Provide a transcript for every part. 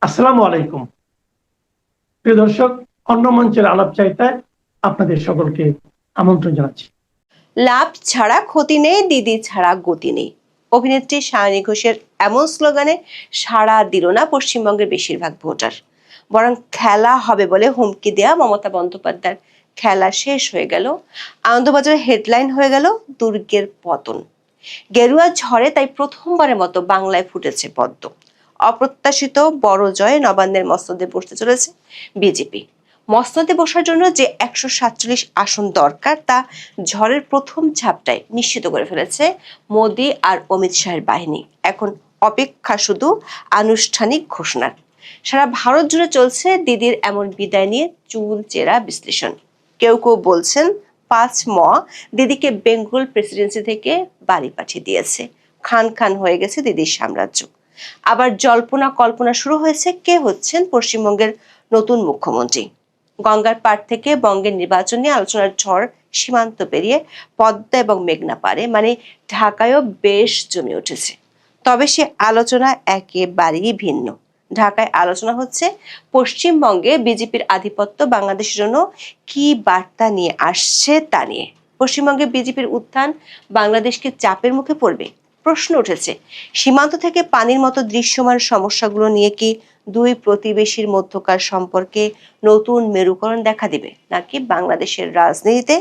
আসসালামু আলাইকুম। প্রিয় দর্শক, অন্য মঞ্চের আলাপ চাইতায় আপনাদের সকলকে আমন্ত্রণ জানাচ্ছি। লাভ ছাড়া ক্ষতি নেই, দিদি ছাড়া গতি নেই। অভিনেত্রী সায়নী ঘোষের এমন স্লোগানে সাড়া দিল না পশ্চিমবঙ্গের বেশিরভাগ ভোটার। বরং খেলা হবে বলে হুমকি দেয়া মমতা বন্দ্যোপাধ্যায়ের খেলা শেষ হয়ে গেল। আনন্দবাজারের হেডলাইন হয়ে গেল দুর্গের পতন। গেরুয়া ঝড়ে তাই প্রথমবারের মতো বাংলায় ফুটেছে পদ্ম। অপ্রত্যাশিত বড় জয়ে নবান্নের মসনদে বসতে চলেছে বিজেপি। মসনদে বসার জন্য যে 147 আসন দরকার তা ঝড়ের প্রথম ঝাপটায় নিশ্চিত করে ফেলেছে মোদি আর অমিত শাহের বাহিনী। এখন অপেক্ষা শুধু আনুষ্ঠানিক ঘোষণার। সারা ভারত জুড়ে চলছে দিদির এমন বিদায় নিয়ে চুল চেরা বিশ্লেষণ। কেউ কেউ বলছেন 5 দিদিকে বেঙ্গল প্রেসিডেন্সি থেকে বাড়ি পাঠিয়ে দিয়েছে, খান খান হয়ে গেছে দিদির সাম্রাজ্য। আবার জল্পনা কল্পনা শুরু হয়েছে কে হচ্ছেন পশ্চিমবঙ্গের নতুন মুখ্যমন্ত্রী। গঙ্গার পাড় থেকে বঙ্গের নির্বাচন নিয়ে আলোচনার ঝড় সীমান্ত পেরিয়ে পদ্মা এবং মেঘনা পারে, মানে ঢাকায়ও বেশ জমে উঠেছে। তবে সে আলোচনা একেবারেই ভিন্ন। ঢাকায় আলোচনা হচ্ছে পশ্চিমবঙ্গে বিজেপির আধিপত্য বাংলাদেশের জন্য কি বার্তা নিয়ে আসছে তা নিয়ে। পশ্চিমবঙ্গে বিজেপির উত্থান বাংলাদেশকে চাপের মুখে পড়বে। প্রশ্ন উঠেছে, সীমান্ত থেকে পানির মতো দৃশ্যমান সমস্যাগুলো নিয়ে কি দুই প্রতিবেশীর মধ্যকার সম্পর্কে নতুন মেরুকরণ দেখা দিবে, নাকি বাংলাদেশের রাজনীতিতে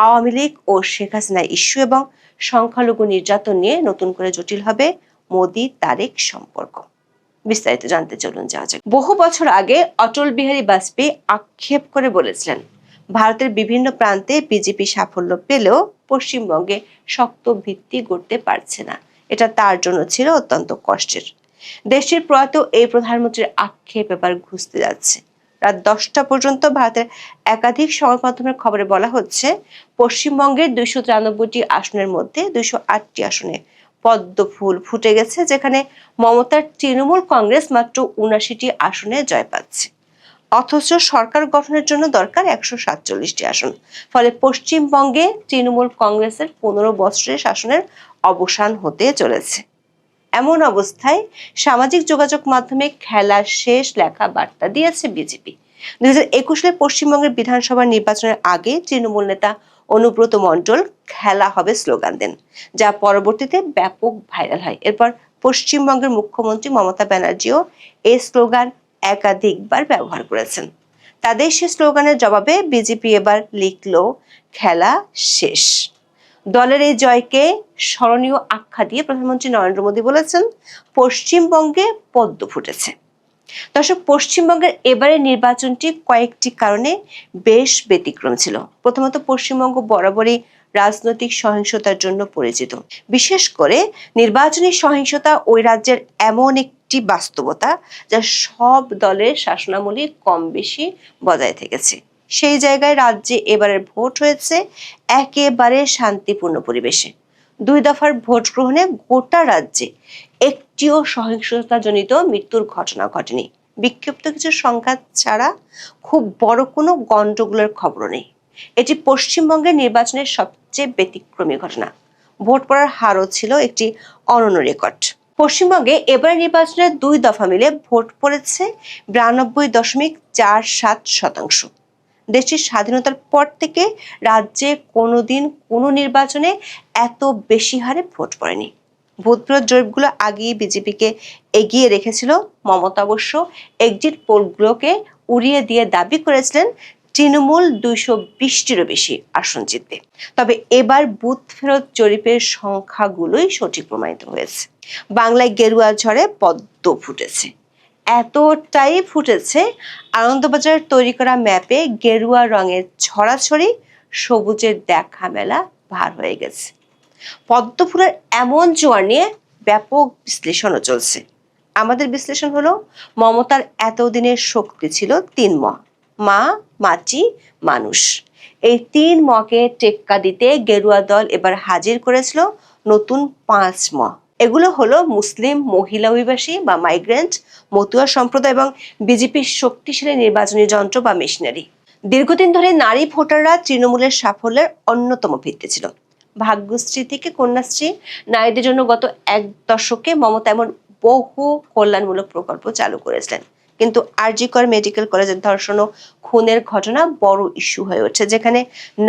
আওয়ামী লীগ ও শেখ হাসিনা ইস্যু এবং সংখ্যালঘু নির্যাতন নিয়ে নতুন করে জটিল হবে মোদি তারেক সম্পর্ক। বিস্তারিত জানতে চলুন যাওয়া যাক। বহু বছর আগে অটল বিহারী বাজপেয়ী আক্ষেপ করে বলেছিলেন, ভারতের বিভিন্ন প্রান্তে বিজেপি সাফল্য পেলেও পশ্চিমবঙ্গে শক্ত ভিত্তি গড়তে পারছে না। এটা তার জন্য ছিল অত্যন্ত কষ্টের। দেশটির প্রয়াত এই প্রধানমন্ত্রীর আক্ষেপ এবার ঘুচতে যাচ্ছে। রাত 10টা পর্যন্ত ভারতের একাধিক সংবাদ মাধ্যমের খবরে বলা হচ্ছে, পশ্চিমবঙ্গের 293টি আসনের মধ্যে 208টি আসনে পদ্ম ফুল ফুটে গেছে, যেখানে মমতার তৃণমূল কংগ্রেস মাত্র 79টি আসনে জয় পাচ্ছে। অথচ সরকার গঠনের জন্য দরকার 147টি আসন। ফলে পশ্চিমবঙ্গে তৃণমূল কংগ্রেসের 15 বছরের শাসনের অবসান হতে চলেছে। এমন অবস্থায় সামাজিক যোগাযোগ মাধ্যমে খেলা শেষ লেখা বার্তা দিয়েছে বিজেপি। 2021 সালে পশ্চিমবঙ্গের বিধানসভা নির্বাচনের আগে তৃণমূল নেতা অনুব্রত মণ্ডল খেলা হবে স্লোগান দেন, যা পরবর্তীতে ব্যাপক ভাইরাল হয়। এরপর পশ্চিমবঙ্গের মুখ্যমন্ত্রী মমতা ব্যানার্জিও এই স্লোগান একাধিকবার ব্যবহার করেছেন। তাদের সে স্লোগানের জবাবে বিজেপি এবার লিখলো খেলা শেষ। দলের এই জয়কে স্মরণীয় আখ্যা দিয়ে প্রধানমন্ত্রী নরেন্দ্র মোদী বলেছেন, পশ্চিমবঙ্গে পদ্ম ফুটেছে। দর্শক, পশ্চিমবঙ্গের এবারের নির্বাচনটি কয়েকটি কারণে বেশ ব্যতিক্রম ছিল। প্রথমত, পশ্চিমবঙ্গ বরাবরই রাজনৈতিক সহিংসতার জন্য পরিচিত। বিশেষ করে নির্বাচনী সহিংসতা ওই রাজ্যের এমন একটি বাস্তবতা যা সব দলের শাসনামলে কম বেশি বজায় থেকেছে। সেই জায়গায় রাজ্যে এবারের ভোট হয়েছে একেবারে শান্তিপূর্ণ পরিবেশে। 2 দফার ভোট গ্রহণে গোটা রাজ্যে একটিও সহিংসতাজনিত মৃত্যুর ঘটনা ঘটেনি। বিক্ষিপ্ত কিছু সংঘাত ছাড়া খুব বড় কোনো গন্ডগোলের খবর নেই। এটি পশ্চিমবঙ্গের নির্বাচনের সবচেয়ে ব্যতিক্রমী ঘটনা। ভোট পড়ার হারও ছিল একটি অনন্য রেকর্ড। পশ্চিমবঙ্গে এবার নির্বাচনের 2 দফা মিলে ভোট পড়েছে 92.47%। দেশটির স্বাধীনতার পর থেকে রাজ্যে কোনোদিন কোনো নির্বাচনে এত বেশি হারে ভোট পড়েনি। ভোটবিরোধ জরিপগুলো আগেই বিজেপিকে এগিয়ে রেখেছিল। মমতা অবশ্য এক্সিট পোলগুলোকে উড়িয়ে দিয়ে দাবি করেছিলেন তৃণমূল 220টিরও বেশি আসন জিতবে। তবে এবার বুথ ফেরত জরিপের সংখ্যাগুলোই সঠিক প্রমাণিত হয়েছে। বাংলায় গেরুয়া ঝড়ে পদ্ম ফুটেছে। এতটাই ফুটেছে, আনন্দবাজারের তৈরি করা ম্যাপে গেরুয়া রঙের ছড়াছড়ি, সবুজের দেখা মেলা ভার হয়ে গেছে। পদ্ম ফুলের এমন জোয়ার নিয়ে ব্যাপক বিশ্লেষণও চলছে। আমাদের বিশ্লেষণ হলো, মমতার এতদিনের শক্তি ছিল 3 মা, মাটি, মানুষ। এই 3 মকে টেক্কা দিতে গেরুয়া দল এবার হাজির করেছিল নতুন 5 এগুলো হলো মুসলিম মহিলা অভিবাসী বা মাইগ্রেন্ট, মতুয়া সম্প্রদায় এবং বিজেপির শক্তিশালী নির্বাচনী যন্ত্র বা মেশিনারি। দীর্ঘদিন ধরে নারী ভোটাররা তৃণমূলের সাফল্যের অন্যতম ভিত্তি ছিল। ভাগ্যশ্রী থেকে কন্যাশ্রী, নারীদের জন্য গত 1 দশকে মমতা এমন বহু কল্যাণমূলক প্রকল্প চালু করেছিলেন, কিন্তু আরজি কর মেডিকেল কলেজের ধর্ষণ ও খুনের ঘটনা বড় ইস্যু হয়ে ওঠে, যেখানে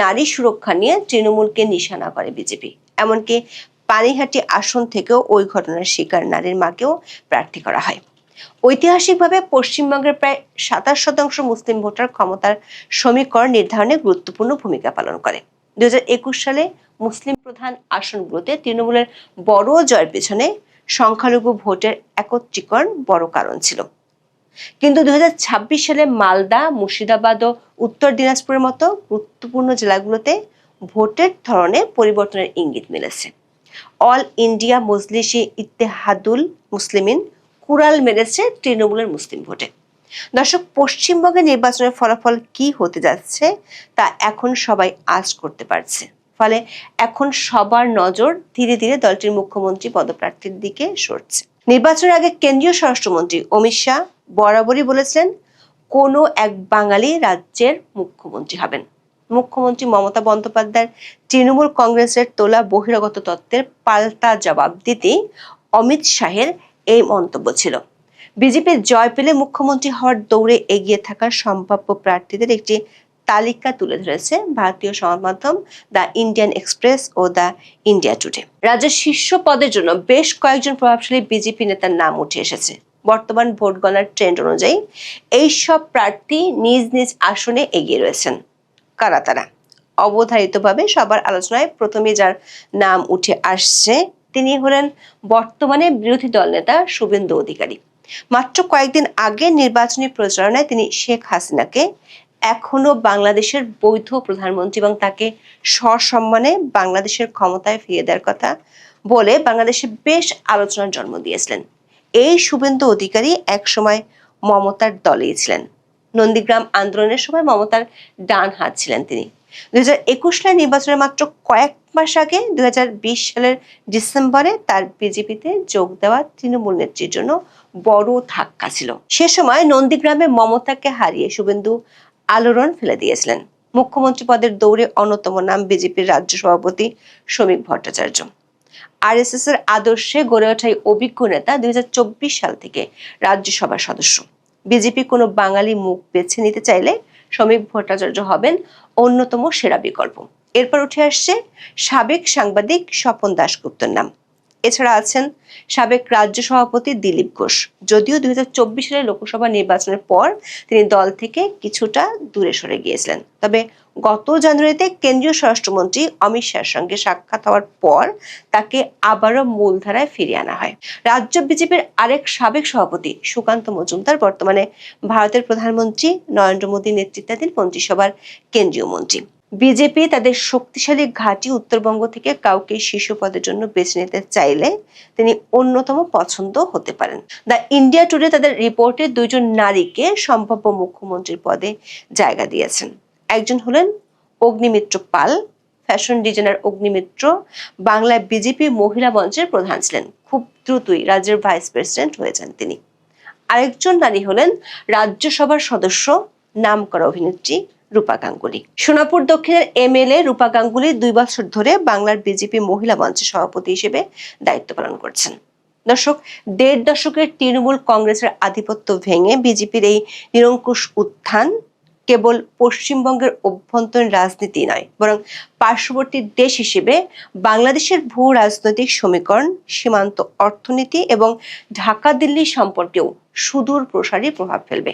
নারী সুরক্ষা নিয়ে তৃণমূলকে নিশানা করে বিজেপি। এমনকি পানিহাটি আসন থেকেও ওই ঘটনার শিকার নারীর মাকেও প্রার্থী করা হয়। ঐতিহাসিকভাবে পশ্চিমবঙ্গের প্রায় 27% মুসলিম ভোটার ক্ষমতার সমীকরণ নির্ধারণে গুরুত্বপূর্ণ ভূমিকা পালন করে। 2021 সালে মুসলিম প্রধান আসনগুলোতে তৃণমূলের বড় জয়ের পেছনে সংখ্যালঘু ভোটের একত্রীকরণ বড় কারণ ছিল। কিন্তু 2026 সালে মালদা, মুর্শিদাবাদ ও উত্তর দিনাজপুরের মতো গুরুত্বপূর্ণ জেলাগুলোতে ভোটের ধরনে পরিবর্তনের ইঙ্গিত মিলেছে। অল ইন্ডিয়া মজলিসে ইত্তেহাদুল মুসলিমিন কুড়াল মেরেছে তৃণমূলের মুসলিম ভোটে। দর্শক, পশ্চিমবঙ্গের নির্বাচনের ফলাফল কি হতে যাচ্ছে তা এখন সবাই আঁচ করতে পারছে। ফলে এখন সবার নজর ধীরে ধীরে দলটির মুখ্যমন্ত্রী পদপ্রার্থীর দিকে সরছে। নির্বাচনের আগে কেন্দ্রীয় স্বরাষ্ট্রমন্ত্রী অমিত শাহ বরাবরই বলেছেন কোনো এক বাঙালি রাজ্যের মুখ্যমন্ত্রী হবেন। মুখ্যমন্ত্রী মমতা বন্দ্যোপাধ্যায়ের তৃণমূল কংগ্রেসের তোলা বহিরাগত তত্ত্বের পাল্টা জবাব দিতেই অমিত শাহের এই মন্তব্য ছিল। বিজেপির জয় পেলে মুখ্যমন্ত্রী হওয়ার দৌড়ে এগিয়ে থাকা সম্ভাব্য প্রার্থীদের একটি তালিকা তুলে ধরেছে ভারতীয় সংবাদ মাধ্যম দ্য ইন্ডিয়ান এক্সপ্রেস ও দ্য ইন্ডিয়া টুডে। রাজ্যের শীর্ষ পদের জন্য বেশ কয়েকজন প্রভাবশালী বিজেপি নেতার নাম উঠে এসেছে। বর্তমান ভোট গণনার ট্রেন্ড অনুযায়ী এই সব প্রার্থী নিজ নিজ আসনে এগিয়ে রয়েছেন। কারা তারা? অবধারিতভাবে সবার আলোচনায় প্রথমে যার নাম উঠে আসছে তিনি হলেন বর্তমানে বিরোধী দল নেতা শুভেন্দু অধিকারী। মাত্র কয়েকদিন আগে নির্বাচনী প্রচারণায় তিনি শেখ হাসিনাকে এখনো বাংলাদেশের বৈধ প্রধানমন্ত্রী এবং তাকে সসম্মানে বাংলাদেশের ক্ষমতায় ফিরিয়ে দেওয়ার কথা বলে বাংলাদেশে বেশ আলোচনার জন্ম দিয়েছিলেন। এই শুভেন্দু অধিকারী একসময় মমতার দলেই ছিলেন। নন্দীগ্রাম আন্দোলনের সময় মমতার ডান হাত ছিলেন তিনি। 2021 সালের নির্বাচনের মাত্র কয়েক মাস আগে 2020 সালের ডিসেম্বরে তার বিজেপিতে যোগ দেওয়া তৃণমূল নেত্রীর জন্য বড় ধাক্কা ছিল। সে সময় নন্দীগ্রামে মমতাকে হারিয়ে শুভেন্দু আলোড়ন ফেলে দিয়েছিলেন। মুখ্যমন্ত্রী পদের দৌড়ে অন্যতম নাম বিজেপির রাজ্য সভাপতি শ্রমিক ভট্টাচার্য। আরএসএস এর আদর্শে গড়ে ওঠাই অভিজ্ঞ নেতা 2024 সাল থেকে রাজ্যসভার সদস্য। বিজেপি কোনো বাঙালি মুখ বেছে নিতে চাইলে শ্রমিক ভট্টাচার্য হবেন অন্যতম সেরা বিকল্প। এরপর উঠে আসছে সাবেক সাংবাদিক স্বপন দাশগুপ্তর নাম। এছাড়া আছেন সাবেক রাজ্য সভাপতি দিলীপ ঘোষ। যদিও 2024 সালের লোকসভা নির্বাচনের পর তিনি দল থেকে কিছুটা দূরে সরে গিয়েছিলেন, তবে গত জানুয়ারিতে কেন্দ্রীয় স্বরাষ্ট্রমন্ত্রী অমিত শাহের সঙ্গে সাক্ষাৎ হওয়ার পর তাকে আবারও মূলধারায় ফিরিয়ে আনা হয়। রাজ্য বিজেপির আরেক সাবেক সভাপতি সুকান্ত মজুমদার বর্তমানে ভারতের প্রধানমন্ত্রী নরেন্দ্র মোদী নেতৃত্বাধীন মন্ত্রিসভার কেন্দ্রীয় মন্ত্রী। বিজেপি তাদের শক্তিশালী ঘাঁটি উত্তরবঙ্গ থেকে কাউকে শীর্ষ পদের জন্য বেছে নিতে চাইলে তিনি অন্যতম পছন্দ হতে পারেন। দ্য ইন্ডিয়া টুডে তাদের রিপোর্টে দুইজন নারীকে সম্ভাব্য মুখ্যমন্ত্রীর পদে জায়গা দিয়েছেন। একজন হলেন অগ্নিমিত্র পাল। ফ্যাশন ডিজাইনার অগ্নিমিত্র বাংলায় বিজেপি মহিলা মঞ্চের প্রধান ছিলেন। খুব দ্রুতই রাজ্যের ভাইস প্রেসিডেন্ট হয়েছেন তিনি। আরেকজন নারী হলেন রাজ্যসভার সদস্য নামকরা অভিনেত্রী রূপা গাঙ্গুলি। সোনাপুর দক্ষিণের এমএলএ রূপা গাঙ্গুলি 2 বছর ধরে বাংলার বিজেপি মহিলা মঞ্চের সভাপতি হিসেবে দায়িত্ব পালন করছেন। দর্শক, 1.5 দশকের তৃণমূল কংগ্রেসের আধিপত্য ভেঙে বিজেপির এই নিরঙ্কুশ উত্থান কেবল পশ্চিমবঙ্গের অভ্যন্তরীণ রাজনীতি নয়, বরং পার্শ্ববর্তী দেশ হিসেবে বাংলাদেশের ভূ রাজনৈতিক সমীকরণ, সীমান্ত অর্থনীতি এবং ঢাকা দিল্লি সম্পর্কেও সুদূর প্রসারী প্রভাব ফেলবে।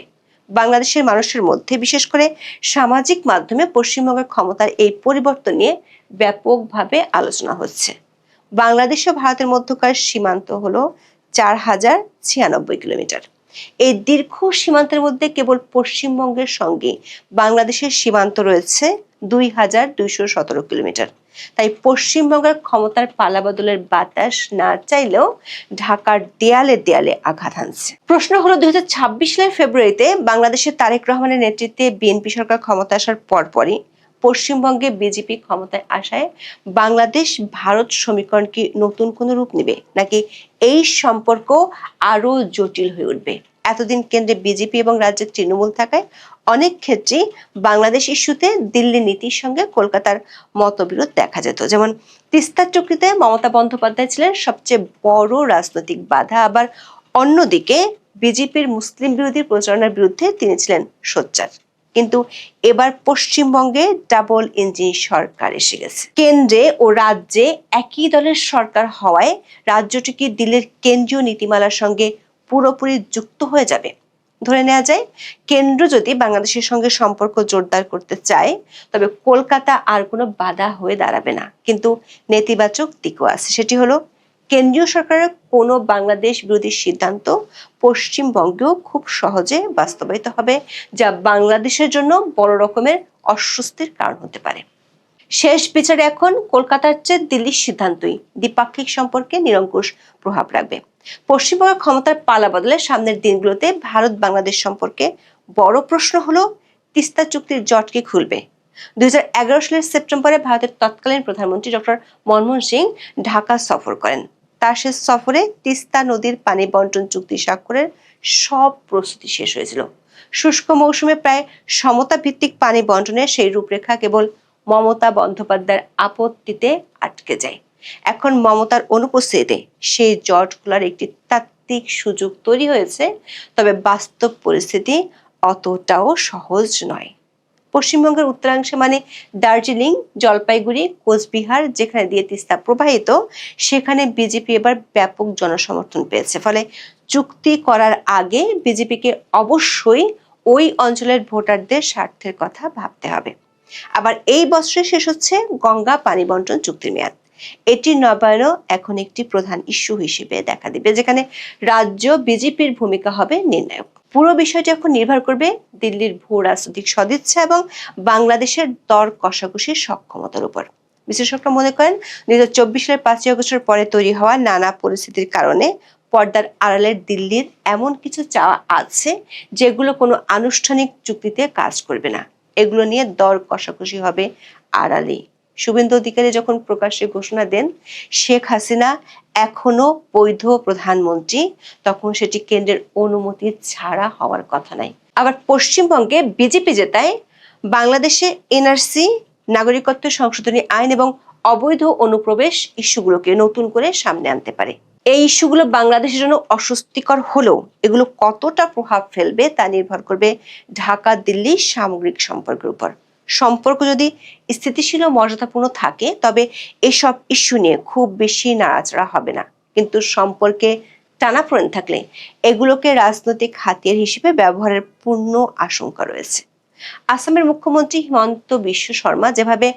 বাংলাদেশের মানুষের মধ্যে বিশেষ করে সামাজিক মাধ্যমে পশ্চিমবঙ্গের ক্ষমতার এই পরিবর্তন নিয়ে ব্যাপকভাবে আলোচনা হচ্ছে। বাংলাদেশ ও ভারতের মধ্যকার সীমান্ত হলো 4096 কিলোমিটার। এই দীর্ঘ সীমান্তের মধ্যে কেবল পশ্চিমবঙ্গের সঙ্গে বাংলাদেশের সীমান্ত রয়েছে 2217 কিলোমিটার। তাই পশ্চিমবঙ্গের ক্ষমতার পালাবদলের বাতাস না চাইলেও ঢাকার দেয়ালে দেয়ালে আঘাত হানছে। প্রশ্ন হলো 2026 সালের ফেব্রুয়ারিতে বাংলাদেশের তারেক রহমানের নেতৃত্বে বিএনপি সরকার ক্ষমতা আসার পরপরই পশ্চিমবঙ্গে বিজেপি ক্ষমতায় আসায় বাংলাদেশ ভারত সমীকরণ কি নতুন কোনো রূপ নেবে, নাকি এই সম্পর্ক আরো জটিল হয়ে উঠবে? এতদিন কেন্দ্রে বিজেপি এবং রাজ্যের তৃণমূল থাকায় অনেক ক্ষেত্রেই বাংলাদেশ ইস্যুতে দিল্লি নীতির সঙ্গে কলকাতার মতবিরোধ দেখা যেত। যেমন তিস্তা চুক্তিতে মমতা বন্দ্যোপাধ্যায় ছিলেন সবচেয়ে বড় রাজনৈতিক বাধা, আবার অন্যদিকে বিজেপির মুসলিম বিরোধী প্রচারণার বিরুদ্ধে তিনি ছিলেন সোচ্চার। কিন্তু এবার পশ্চিমবঙ্গে ডাবল ইঞ্জিন সরকার এসে গেছে। কেন্দ্রে ও রাজ্যে একই দলের সরকার হওয়ায় রাজ্যটি কি দিল্লির কেন্দ্রীয় নীতিমালার সঙ্গে পুরোপুরি যুক্ত হয়ে যাবে? ধরে নেওয়া যায়, কেন্দ্র যদি বাংলাদেশের সঙ্গে সম্পর্ক জোরদার করতে চায় তবে কলকাতা আর কোনো বাধা হয়ে দাঁড়াবে না। কিন্তু নেতিবাচক দিকও আছে, সেটি হলো কেন্দ্রীয় সরকারের কোনো বাংলাদেশ বিরোধী সিদ্ধান্ত পশ্চিমবঙ্গেও খুব সহজে বাস্তবায়িত হবে, যা বাংলাদেশের জন্য বড় রকমের অস্বস্তির কারণ হতে পারে। শেষ বিচারে এখন কলকাতার চেয়ে দিল্লির সিদ্ধান্তই দ্বিপাক্ষিক সম্পর্কে নিরঙ্কুশ প্রভাব রাখবে। পশ্চিমবঙ্গের ক্ষমতার পালা বদলে সামনের দিনগুলোতে ভারত বাংলাদেশ সম্পর্কে বড় প্রশ্ন হলো তিস্তা চুক্তির জট কি খুলবে? 2011 সালের সেপ্টেম্বরে ভারতের তৎকালীন প্রধানমন্ত্রী ডক্টর মনমোহন সিং ঢাকা সফর করেন। তার শেষ সফরে তিস্তা নদীর পানি বন্টন চুক্তি স্বাক্ষরের সব প্রস্তুতি শেষ হয়েছিল। শুষ্ক মৌসুমে প্রায় সমতা ভিত্তিক পানি বন্টনের সেই রূপরেখা কেবল মমতা বন্দ্যোপাধ্যায়ের আপত্তিতে আটকে যায়। এখন মমতার অনুপস্থিতিতে সেই জট খোলার একটি তাত্ত্বিক সুযোগ তৈরি হয়েছে, তবে বাস্তব পরিস্থিতি অতটাও সহজ নয়। পশ্চিমবঙ্গের উত্তরাংশে মানে দার্জিলিং, জলপাইগুড়ি, কোচবিহার, যেখানে দিয়ে তিস্তা প্রবাহিত, সেখানে বিজেপি এবার ব্যাপক জনসমর্থন পেয়েছে। ফলে চুক্তি করার আগে বিজেপিকে অবশ্যই ওই অঞ্চলের ভোটারদের স্বার্থের কথা ভাবতে হবে। আবার এই বছরে শেষ হচ্ছে গঙ্গা পানি বন্টন চুক্তির মেয়াদ। এটির নবায়নও এখন একটি প্রধান ইস্যু হিসেবে দেখা দিবে, যেখানে রাজ্য বিজেপির ভূমিকা হবে নির্ণায়ক। পুরো বিষয়টি এখন নির্ভর করবে দিল্লির ভূ রাজনৈতিক সদিচ্ছা এবং বাংলাদেশের দর কষাকষির সক্ষমতার উপর। বিশেষজ্ঞরা মনে করেন 2024 সালের 5ই আগস্টের পরে তৈরি হওয়া নানা পরিস্থিতির কারণে পর্দার আড়ালের দিল্লির এমন কিছু চাওয়া আছে যেগুলো কোনো আনুষ্ঠানিক চুক্তিতে কাজ করবে না। এগুলো নিয়ে দর কষাকষি হবে আড়ালে। শুভেন্দু অধিকারী যখন প্রকাশ্যে ঘোষণা দেন শেখ হাসিনা এখনো বৈধ প্রধানমন্ত্রী, তখন সেটি কেন্দ্রের অনুমতি ছাড়া হওয়ার কথা নাই। আবার পশ্চিমবঙ্গে বিজেপি জেতায় বাংলাদেশে এনআরসি, নাগরিকত্ব সংশোধনী আইন এবং অবৈধ অনুপ্রবেশ ইস্যুগুলোকে নতুন করে সামনে আনতে পারে। এই ইস্যুগুলো বাংলাদেশের জন্য অস্বস্তিকর হলেও এগুলো কতটা প্রভাব ফেলবে তা নির্ভর করবে ঢাকা দিল্লি সামগ্রিক সম্পর্কের উপর। সম্পর্ক যদি স্থিতিশীল ও মর্যাদাপূর্ণ থাকে তবে এসব ইস্যু নিয়ে খুব বেশি নাড়াচাড়া হবে না, কিন্তু সম্পর্কে টানাপোড়েন থাকলে এগুলোকে রাজনৈতিক হাতিয়ার হিসেবে ব্যবহারের পূর্ণ আশঙ্কা রয়েছে। আসামের মুখ্যমন্ত্রী হিমন্ত বিশ্ব শর্মা যেভাবে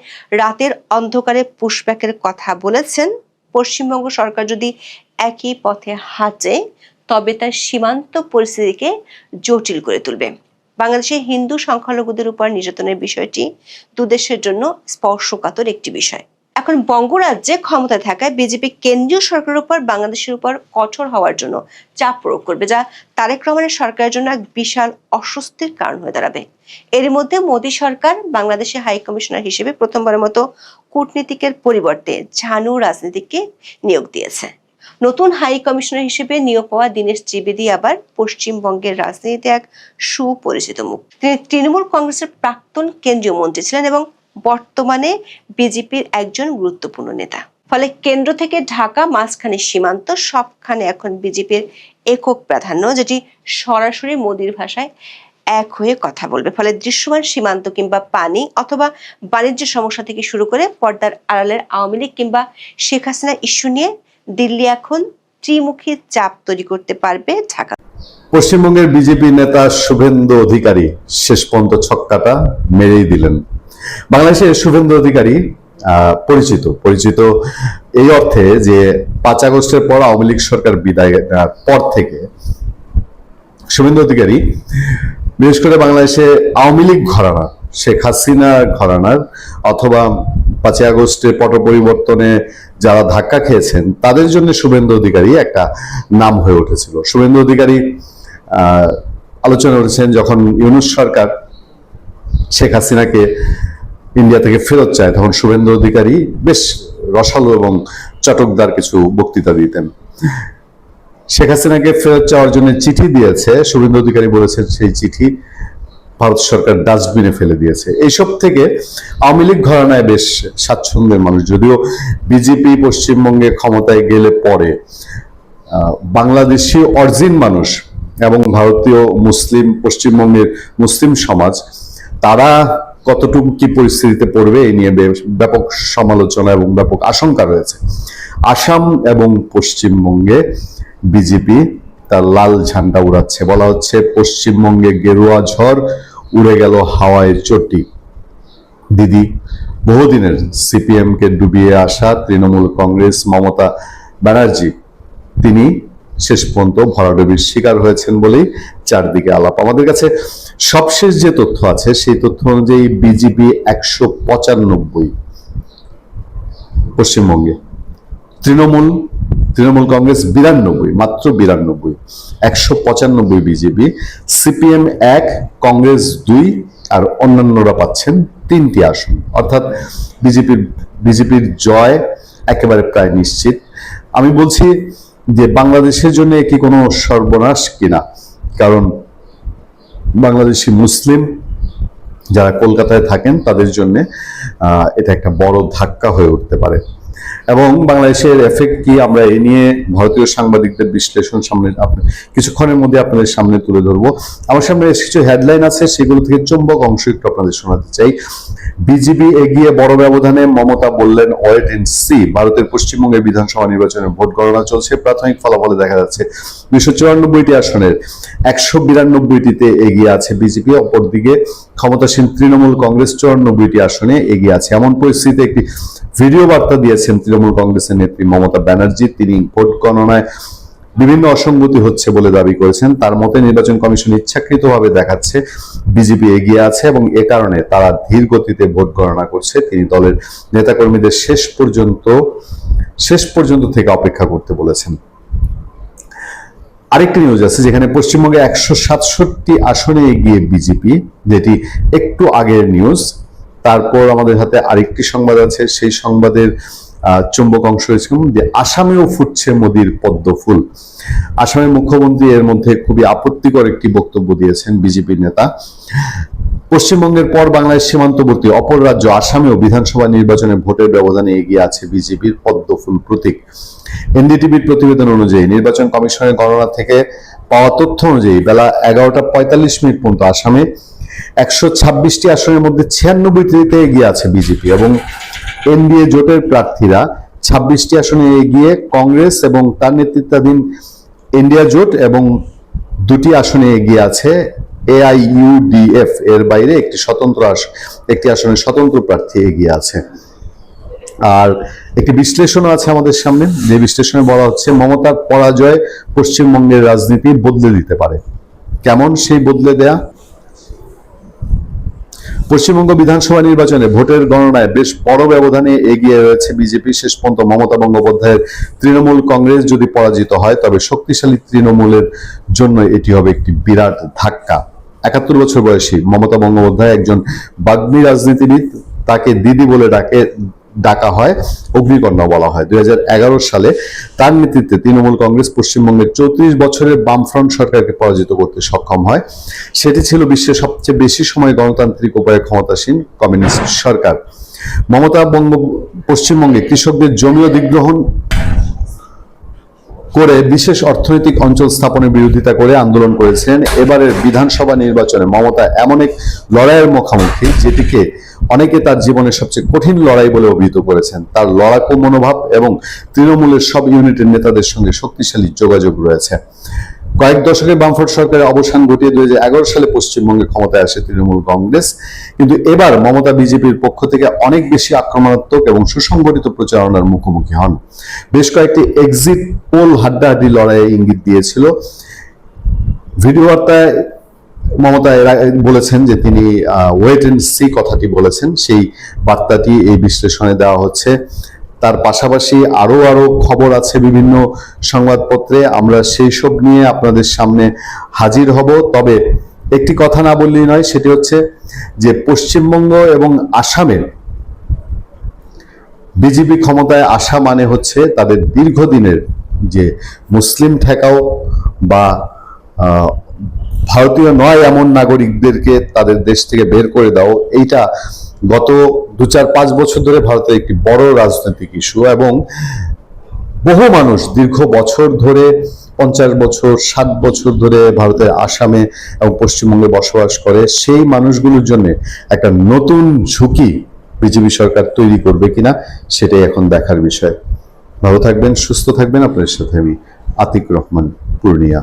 রাতের অন্ধকারে পুশব্যাকের কথা বলেছেন, পশ্চিমবঙ্গ সরকার যদি একই পথে হাঁটে তবে তার সীমান্ত পরিস্থিতিকে জটিল করে তুলবে। বাংলাদেশের হিন্দু সংখ্যালঘুদের উপর নির্যাতনের বিষয়টি দুদেশের জন্য স্পর্শকাতর একটি বিষয়। এখন বঙ্গরাজ্যে ক্ষমতায় থাকায় বিজেপি কেন্দ্রীয় সরকারের উপর বাংলাদেশের উপর কঠোর হওয়ার জন্য চাপ প্রয়োগ করবে, যা তারেক রহমানের সরকারের জন্য এক বিশাল অস্বস্তির কারণ হয়ে দাঁড়াবে। এর মধ্যে মোদী সরকার বাংলাদেশে হাই কমিশনার হিসেবে প্রথমবারের মতো কূটনীতিকের পরিবর্তে ঝানু রাজনীতিককে নিয়োগ দিয়েছে। নতুন হাই কমিশনার হিসেবে নিয়োগ পাওয়া দীনেশ ত্রিবেদী আবার পশ্চিমবঙ্গের রাজনীতিতে এক সুপরিচিত মুখ। তিনি তৃণমূল কংগ্রেসের প্রাক্তন কেন্দ্রীয় মন্ত্রী ছিলেন এবং বর্তমানে বিজেপির একজন গুরুত্বপূর্ণ নেতা। ফলে কেন্দ্র থেকে ঢাকা, মাঝখানে সীমান্ত, সবখানে এখন বিজেপির একক প্রাধান্য, যেটি সরাসরি মোদির ভাষায় এক হয়ে কথা বলবে। ফলে দৃশ্যমান সীমান্ত কিংবা পানি অথবা বাণিজ্য সমস্যা থেকে শুরু করে পর্দার আড়ালের আওয়ামী লীগ কিংবা শেখ হাসিনা ইস্যু নিয়ে দিল্লি এখন ত্রিমুখী চাপ তৈরি করতে পারবে ঢাকা। পশ্চিমবঙ্গের বিজেপি নেতা শুভেন্দু অধিকারী শেষ পর্যন্ত ছক্কাটা মেরেই দিলেন। বাংলাদেশের শুভেন্দু অধিকারী পরিচিত এই অর্থে যে 5 আগস্টের পর আওয়ামী লীগ সরকার বিদায় পর থেকে শুভেন্দু অধিকারী বিশেষ করে বাংলাদেশে আওয়ামী লীগ ঘরানা, শেখ হাসিনা ঘরানার অথবা 5 আগস্টের পট পরিবর্তনে যারা ধাক্কা খেয়েছেন তাদের জন্য শুভেন্দু অধিকারী একটা নাম হয়ে উঠেছিল। শুভেন্দু অধিকারী আলোচনা করেছেন যখন ইউনূস সরকার শেখ হাসিনাকে ইন্ডিয়া থেকে ফেরত চায়, তখন শুভেন্দু অধিকারী বেশ রসালো এবং চটকদার কিছু বক্তৃতা দিতেন। শেখ হাসিনাকে ফেরত চাওয়ার জন্য চিঠি দিয়েছে, শুভেন্দু অধিকারী বলেছেন সেই চিঠি ভারত সরকার ডাস্টবিনে ফেলে দিয়েছে। এইসব থেকে আওয়ামী লীগ ঘরানায় বেশ স্বাচ্ছন্দ্যের মানুষ, যদিও বিজেপি পশ্চিমবঙ্গে ক্ষমতায় গেলে পরে বাংলাদেশি অরিজিন মানুষ এবং ভারতীয় মুসলিম, পশ্চিমবঙ্গের মুসলিম সমাজ, তারা কতটুকু কি পরিস্থিতিতে পড়বে এই নিয়ে ব্যাপক সমালোচনা এবং ব্যাপক আশঙ্কা রয়েছে। আসাম এবং পশ্চিমবঙ্গে বিজেপি তার লাল ঝান্ডা উড়াচ্ছে। বলা হচ্ছে পশ্চিমবঙ্গে গেরুয়া ঝড় উড়ে গেল হাওয়ায় চটি। দিদি বহুদিনের সিপিএম কে ডুবিয়ে আসা তৃণমূল কংগ্রেস মমতা ব্যানার্জি, তিনি শেষ পর্যন্ত ভরাডুবির শিকার হয়েছেন বলেই চারদিকে আলাপ। আমাদের কাছে সবশেষ যে তথ্য আছে সেই তথ্য অনুযায়ী বিজেপি 195 পশ্চিমবঙ্গে, তৃণমূল কংগ্রেস 92, মাত্র 92, 195 বিজেপি, সিপিএম 1, কংগ্রেস 2 আর অন্যান্যরা পাচ্ছেন 3টি আসন। অর্থাৎ বিজেপির জয় একেবারে প্রায় নিশ্চিত। আমি বলছি যে বাংলাদেশের জন্য কি কোনো সর্বনাশ কিনা, কারণ বাংলাদেশি মুসলিম যারা কলকাতায় থাকেন তাদের জন্য এটা একটা বড় ধাক্কা হয়ে উঠতে পারে। এবং বাংলাদেশের এফেক্ট কি, আমরা এই নিয়ে ভারতীয় সাংবাদিকদের বিশ্লেষণ কিছুক্ষণের মধ্যে আপনাদের সামনে তুলে ধরবো। আমার সামনে কিছু হেডলাইন আছে, সেগুলো থেকে চুম্বক অংশ একটু আপনাদের শোনাতে চাই। বিজেপি এগিয়ে বড় ব্যবধানে, মমতা বললেন ওয়েট এন্ড সি। ভারতের পশ্চিমবঙ্গের বিধানসভা নির্বাচনের ভোট গণনা চলছে। প্রাথমিক ফলাফলে দেখা যাচ্ছে 294টি আসনের 192টিতে এগিয়ে আছে বিজেপি। অপরদিকে ক্ষমতাসীন তৃণমূল কংগ্রেস 54টি আসনে এগিয়ে আছে। এমন পরিস্থিতিতে একটি ভিডিও বার্তা দিয়েছেন তৃণমূল কংগ্রেসের নেত্রী মমতা ব্যানার্জি। তিনি ভোট গণনায় বিভিন্ন অসঙ্গতি হচ্ছে বলে দাবি করেছেন। তার মতে নির্বাচন কমিশন ইচ্ছাকৃতভাবে দেখাচ্ছে বিজেপি এগিয়ে আছে এবং এ কারণে তারা ধীর গতিতে ভোট গণনা করছে। তিনি দলের নেতাকর্মীদের শেষ পর্যন্ত থেকে অপেক্ষা করতে বলেছেন। আরেকটি নিউজ আছে যেখানে পশ্চিমবঙ্গে 167 আসনে এগিয়ে বিজেপি, যেটি একটু আগের নিউজ। তারপর আমাদের হাতে আরেকটি সংবাদ আছে, সেই সংবাদের চুম্বক অংশ হয়েছে যে আসামেও ফুটছে মোদির পদ্ম ফুল। আসামের মুখ্যমন্ত্রী এর মধ্যে খুবই আপত্তিকর একটি বক্তব্য দিয়েছেন বিজেপির নেতা। পশ্চিমবঙ্গের পর বাংলাদেশ সীমান্তবর্তী অপর রাজ্য আসামেও বিধানসভা নির্বাচনে ভোটের ব্যবধানে এগিয়ে আছে বিজেপির পদ্ম ফুল প্রতীক। এনডিটিভির প্রতিবেদন অনুযায়ী নির্বাচন কমিশনের গণনা থেকে পাওয়া তথ্য অনুযায়ী বেলা 11টা 45 পর্যন্ত আসামে 126টি আসনের মধ্যে 96টিতে এগিয়ে আছে বিজেপি এবং এনডিএ জোটের প্রার্থীরা 26টি আসনে এগিয়ে কংগ্রেস এবং তার নেতৃত্বাধীন ইন্ডিয়া জোট, এবং 2টি আসনে এগিয়ে আছে AIUDF। এর বাইরে একটি আসনে স্বতন্ত্র প্রার্থী এগিয়ে আছে। আর একটি বিশ্লেষণও আছে আমাদের সামনে, যে বিশ্লেষণে বলা হচ্ছে মমতার পরাজয় পশ্চিমবঙ্গের রাজনীতি বদলে দিতে পারে। কেমন সেই বদলে দেয়া? পশ্চিমবঙ্গ বিধানসভা নির্বাচনে ভোটের গণনায় বেশ বড় ব্যবধানে এগিয়ে রয়েছে বিজেপি। শেষ পর্যন্ত মমতা বন্দ্যোপাধ্যায়ের তৃণমূল কংগ্রেস যদি পরাজিত হয় তবে শক্তিশালী তৃণমূলের জন্য এটি হবে একটি বিরাট ধাক্কা। 71 বছর বয়সী মমতা বন্দ্যোপাধ্যায় একজন বাগ্মী রাজনীতিবিদ। তাকে দিদি বলে ডাকা হয়, অগ্নিকন্যা বলা হয়। 2011 সালে তার নেতৃত্বে তৃণমূল কংগ্রেস পশ্চিমবঙ্গের 34 বছরের বামফ্রন্ট সরকারকে পরাজিত করতে সক্ষম হয়। সেটি ছিল বিশ্বের সবচেয়ে বেশি সময় গণতান্ত্রিক উপায়ে ক্ষমতাসীন কমিউনিস্ট সরকার। মমতা পশ্চিমবঙ্গে কৃষকদের জমি অধিগ্রহণ করে বিশেষ অর্থনৈতিক অঞ্চল স্থাপনের বিরোধিতা করে আন্দোলন করেছিলেন। এবারের বিধানসভা নির্বাচনে মমতা এমন এক লড়াইয়ের মুখোমুখি যেটিকে অনেকে তার জীবনের সবচেয়ে কঠিন লড়াই বলে অভিহিত করেছেন। তার লড়াকু মনোভাব এবং তৃণমূলের সব ইউনিটের নেতাদের সঙ্গে শক্তিশালী যোগাযোগ রয়েছে। কয়েক দশকে বামফ্রন্ট সরকারের অবসান ঘটিয়ে 2011 সালে পশ্চিমবঙ্গে ক্ষমতায় আসে তৃণমূল কংগ্রেস। কিন্তু এবার মমতা বিজেপির পক্ষ থেকে অনেক বেশি আক্রমণাত্মক এবং সুসংগঠিত প্রচারণার মুখোমুখি হন। বেশ কয়েকটি এক্সিট পোল হাড্ডাহাড্ডি লড়াইয়ে ইঙ্গিত দিয়েছিল। ভিডিও বার্তায় মমতা বলেছেন যে তিনি ওয়েট এন্ড সি কথাটি বলেছেন, সেই বার্তাটি এই বিশ্লেষণে দেওয়া হচ্ছে। তার পাশাপাশি আরো খবর আছে বিভিন্ন সংবাদপত্রে, আমরা সেই সব নিয়ে আপনাদের সামনে হাজির হব। তবে একটি কথা না বললেই নয়, সেটি হচ্ছে যে পশ্চিমবঙ্গ এবং আসামের বিজেপি ক্ষমতায় আসা মানে হচ্ছে তাদের দীর্ঘদিনের যে মুসলিম ঠেকাও বা ভারতীয় নয় এমন নাগরিকদেরকে তাদের দেশ থেকে বের করে দাও, এইটা গত 2-4-5 বছর ধরে ভারতের একটি বড় রাজনৈতিক ইস্যু। এবং বহু মানুষ দীর্ঘ বছর ধরে 50 বছর 60 বছর ধরে ভারতের আসামে এবং পশ্চিমবঙ্গে বসবাস করে, সেই মানুষগুলোর জন্য একটা নতুন ঝুঁকি বিজেপি সরকার তৈরি করবে কিনা সেটাই এখন দেখার বিষয়। ভালো থাকবেন, সুস্থ থাকবেন। আপনাদের সাথে আমি আতিক রহমান, পূর্ণিয়া।